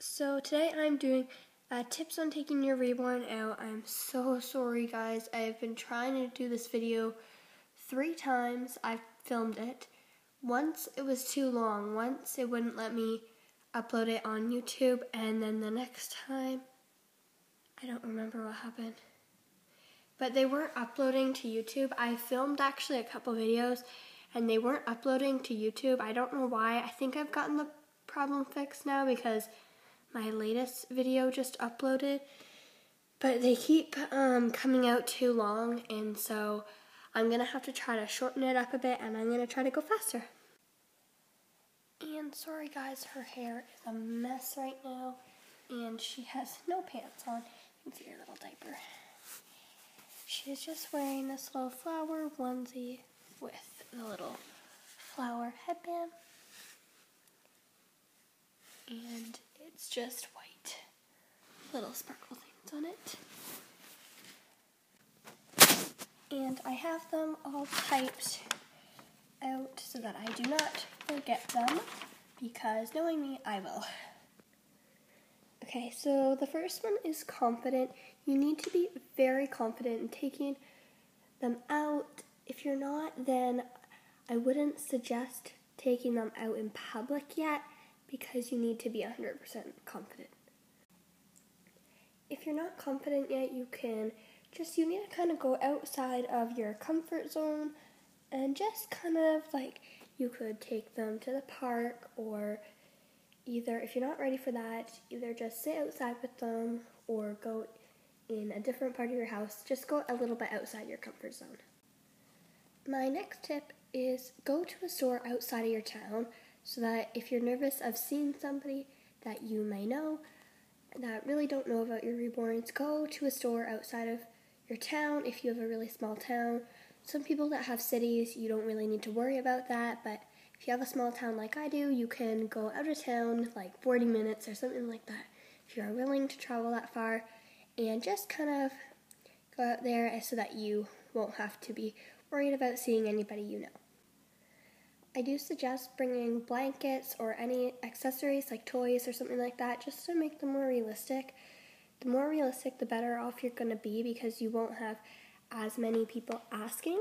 So today I'm doing tips on taking your reborn out. I'm so sorry guys, I've been trying to do this video 3 times. I've filmed it. Once it was too long, once it wouldn't let me upload it on YouTube, and then the next time, I don't remember what happened. But they weren't uploading to YouTube. I filmed actually a couple videos and they weren't uploading to YouTube. I don't know why. I think I've gotten the problem fixed now because my latest video just uploaded, but they keep coming out too long, and so I'm gonna have to try to shorten it up a bit, and I'm gonna try to go faster. And sorry guys, her hair is a mess right now, and she has no pants on. You can see her little diaper. She's just wearing this little flower onesie with the little flower headband. And it's just white. Little sparkle things on it. And I have them all typed out so that I do not forget them, because knowing me, I will. Okay, so the first one is confident. You need to be very confident in taking them out. If you're not, then I wouldn't suggest taking them out in public yet, because you need to be 100% confident. If you're not confident yet, you need to kind of go outside of your comfort zone and just kind of like, you could take them to the park, or either, if you're not ready for that, either just sit outside with them or go in a different part of your house. Just go a little bit outside your comfort zone. My next tip is go to a store outside of your town, so that if you're nervous of seeing somebody that you may know that really don't know about your reborns, go to a store outside of your town if you have a really small town. Some people that have cities, you don't really need to worry about that, but if you have a small town like I do, you can go out of town like 40 minutes or something like that if you are willing to travel that far, and just kind of go out there so that you won't have to be worried about seeing anybody you know. I do suggest bringing blankets or any accessories like toys or something like that, just to make them more realistic. The more realistic, the better off you're going to be, because you won't have as many people asking.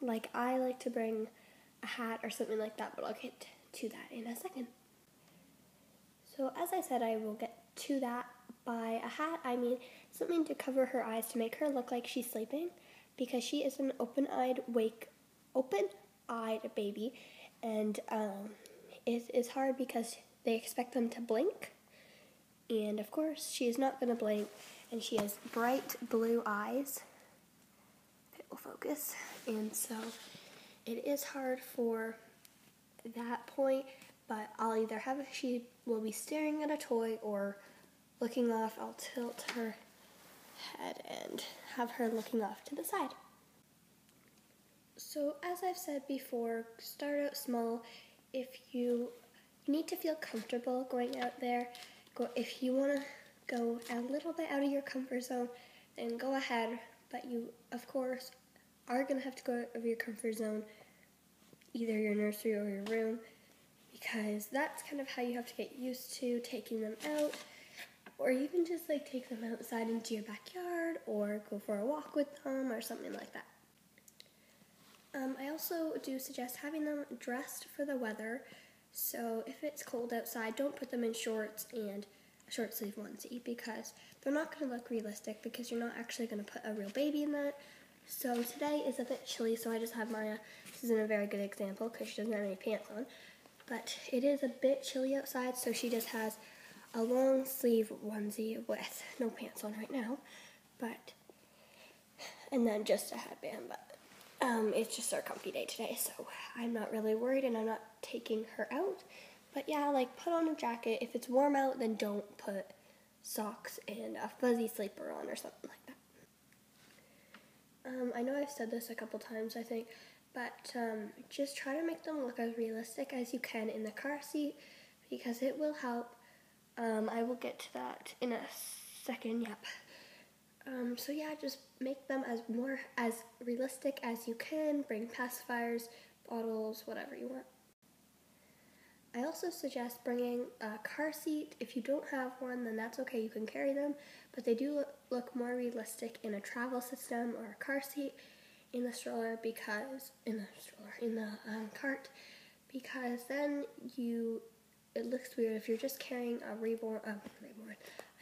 Like I like to bring a hat or something like that, but I'll get to that in a second. So as I said, I will get to that. By a hat, I mean something to cover her eyes to make her look like she's sleeping, because she is an open-eyed baby, and it is hard because they expect them to blink, and of course she is not going to blink, and she has bright blue eyes. It will focus, and so it is hard for that point, but I'll either have she will be staring at a toy or looking off. I'll tilt her head and have her looking off to the side. So as I've said before, start out small. If you need to feel comfortable going out there, if you want to go a little bit out of your comfort zone, then go ahead, but you of course are going to have to go out of your comfort zone, either your nursery or your room, because that's kind of how you have to get used to taking them out, or even just like take them outside into your backyard or go for a walk with them or something like that. I also do suggest having them dressed for the weather, so if it's cold outside, don't put them in shorts and a short sleeve onesie, because they're not going to look realistic, because you're not actually going to put a real baby in that. So today is a bit chilly, so I just have Maya. This isn't a very good example because she doesn't have any pants on, but it is a bit chilly outside, so she just has a long sleeve onesie with no pants on right now, and then just a headband, but it's just our comfy day today, so I'm not really worried, and I'm not taking her out. But yeah, like put on a jacket. If it's warm out, then don't put socks and a fuzzy sleeper on or something like that. I know I've said this a couple times, I think, but just try to make them look as realistic as you can in the car seat, because it will help. I will get to that in a second, yep. So yeah, just make them as realistic as you can. Bring pacifiers, bottles, whatever you want. I also suggest bringing a car seat. If you don't have one, then that's okay, you can carry them, but they do look more realistic in a travel system or a car seat in the stroller because, in the cart, because then it looks weird if you're just carrying a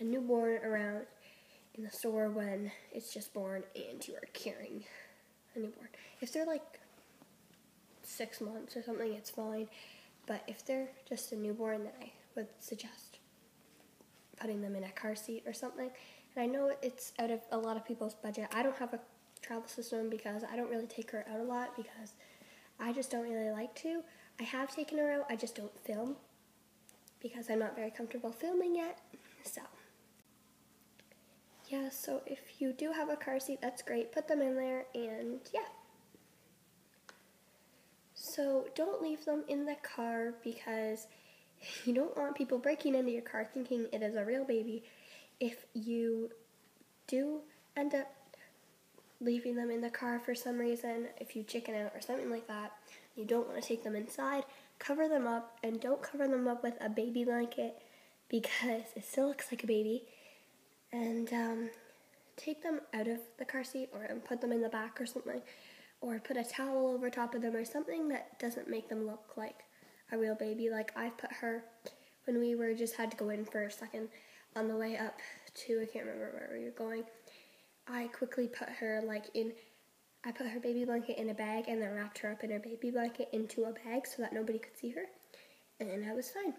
newborn around in the store when it's just born and you are carrying a newborn. If they're like 6 months or something, it's fine. But if they're just a newborn, then I would suggest putting them in a car seat or something. And I know it's out of a lot of people's budget. I don't have a travel system because I don't really take her out a lot because I just don't really like to. I have taken her out, I just don't film because I'm not very comfortable filming yet. So, yeah, so if you do have a car seat, that's great. Put them in there and yeah. So don't leave them in the car because you don't want people breaking into your car thinking it is a real baby. If you do end up leaving them in the car for some reason, if you chicken out or something like that, you don't want to take them inside, cover them up, and don't cover them up with a baby blanket because it still looks like a baby. And take them out of the car seat or put them in the back or something, or put a towel over top of them or something that doesn't make them look like a real baby. Like I put her when we had to go in for a second on the way up to, I can't remember where we were going. I quickly put her I put her baby blanket in a bag and then wrapped her up in her baby blanket into a bag so that nobody could see her, and I was fine.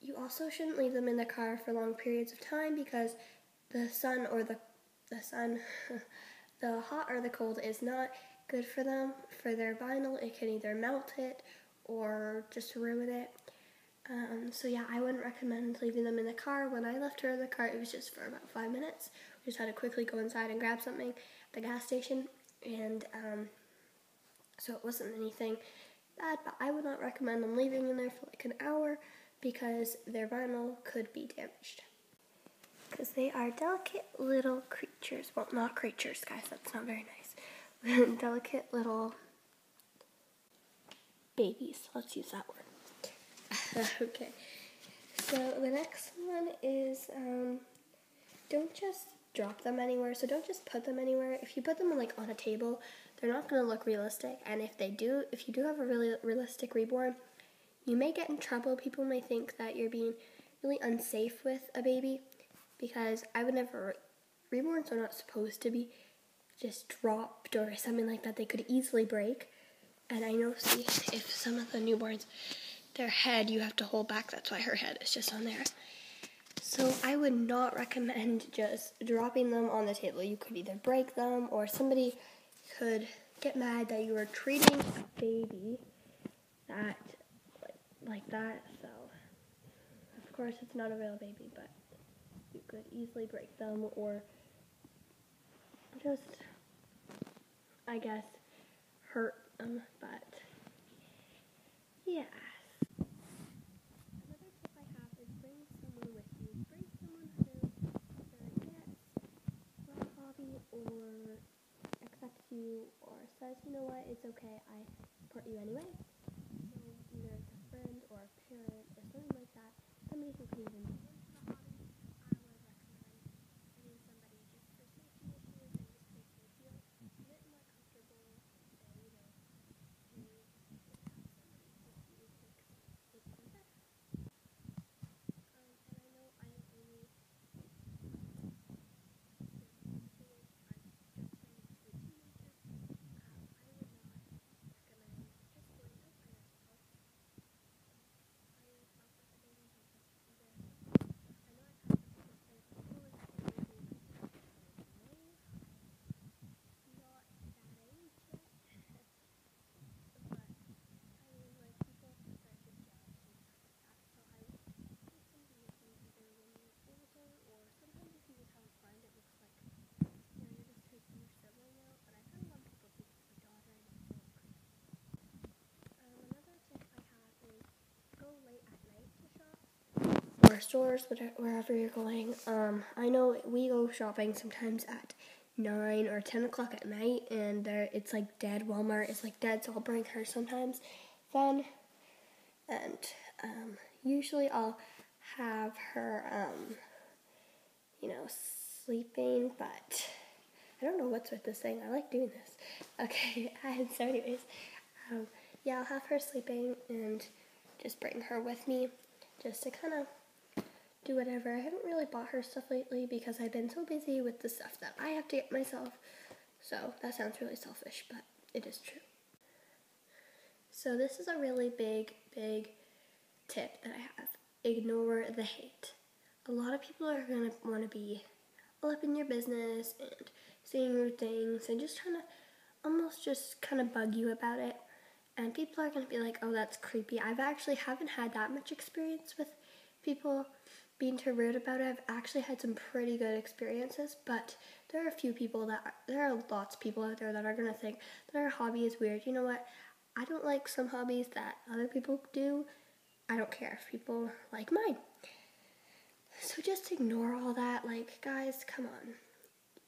You also shouldn't leave them in the car for long periods of time because the hot or the cold is not good for them. For their vinyl, it can either melt it or just ruin it. So yeah, I wouldn't recommend leaving them in the car. When I left her in the car, it was just for about 5 minutes. We just had to quickly go inside and grab something at the gas station, and so it wasn't anything bad, but I would not recommend them leaving in there for like an hour because their vinyl could be damaged. Because they are delicate little creatures. Well, not creatures, guys, that's not very nice. Delicate little babies, let's use that word. Okay, so the next one is don't just drop them anywhere. So don't just put them anywhere. If you put them like on a table, they're not going to look realistic. And if you do have a really realistic reborn, you may get in trouble. People may think that you're being really unsafe with a baby because I would never, reborns are not supposed to be just dropped or something like that. They could easily break. And I know, see, if some of the newborns, their head you have to hold back. That's why her head is just on there. So I would not recommend just dropping them on the table. You could either break them or somebody could get mad that you were treating a baby like that. So of course it's not a real baby, but you could easily break them or just, I guess, hurt them. But yeah. Another tip I have is bring someone with you. Bring someone who either gets a hobby or accepts you or says, you know what, it's okay, I support you anyway. So either it's a friend or a parent or something like that, somebody who can even join the hobby. I would recommend getting somebody just for safety issues and just make you feel a bit more comfortable and say, you know, hey, you can have somebody with you makes it even better. And I know I am only or stores, wherever you're going. I know we go shopping sometimes at 9 or 10 o'clock at night, and it's like dead. Walmart is like dead, so I'll bring her sometimes. Then and usually I'll have her, sleeping, but I don't know what's with this thing. I like doing this. Okay, so anyways, yeah, I'll have her sleeping and just bring her with me just to kind of do whatever. I haven't really bought her stuff lately because I've been so busy with the stuff that I have to get myself. So that sounds really selfish, but it is true. So this is a really big tip that I have. Ignore the hate. A lot of people are going to want to be all up in your business and saying rude things and just trying to almost just kind of bug you about it. And people are going to be like, oh, that's creepy. I've actually haven't had that much experience with people being too rude about it. I've actually had some pretty good experiences, but there are lots of people out there that are going to think their hobby is weird. You know what? I don't like some hobbies that other people do. I don't care if people like mine. So just ignore all that. Like, guys, come on.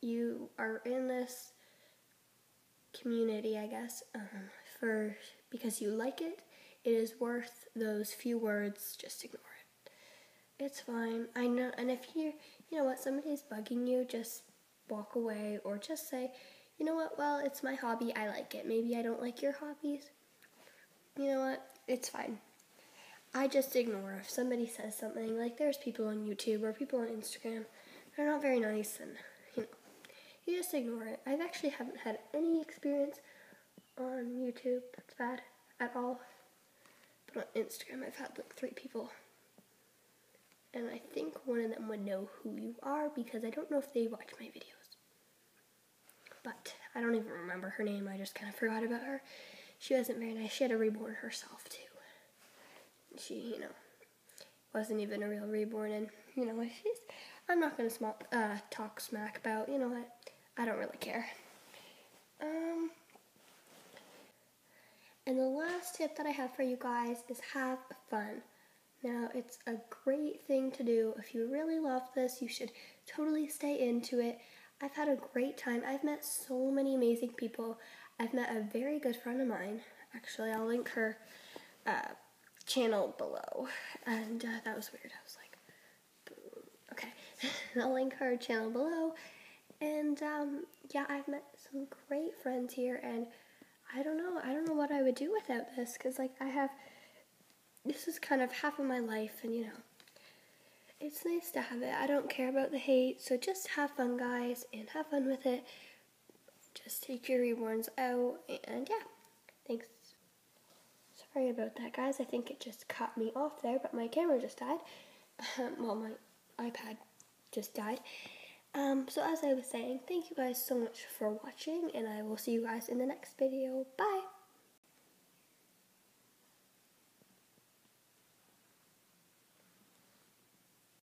You are in this community, I guess, because you like it. It is worth those few words. Just ignore it. It's fine. I know. And if you know what, somebody's bugging you, just walk away or just say, you know what, well, it's my hobby. I like it. Maybe I don't like your hobbies. You know what? It's fine. I just ignore if somebody says something. Like, there's people on YouTube or people on Instagram. They're not very nice, and you just ignore it. I actually haven't had any experience on YouTube that's bad at all. But on Instagram, I've had like 3 people. And I think one of them would know who you are because I don't know if they watch my videos. But I don't even remember her name. I just kind of forgot about her. She wasn't very nice. She had a reborn herself, too. She, wasn't even a real reborn. And, I'm not going to talk smack about, you know what, I don't really care. And the last tip that I have for you guys is have fun. Now, it's a great thing to do. If you really love this, you should totally stay into it. I've had a great time. I've met so many amazing people. I've met a very good friend of mine. Actually, I'll link her channel below. And that was weird. I was like, boom. Okay. I'll link her channel below. And yeah, I've met some great friends here. And I don't know what I would do without this. Because, this is kind of half of my life. And, it's nice to have it. I don't care about the hate. So just have fun, guys. And have fun with it. Just take your reborns out. And yeah, thanks. Sorry about that, guys. I think it just cut me off there, but my camera just died. Well, my iPad just died. So as I was saying, thank you guys so much for watching, and I will see you guys in the next video. Bye!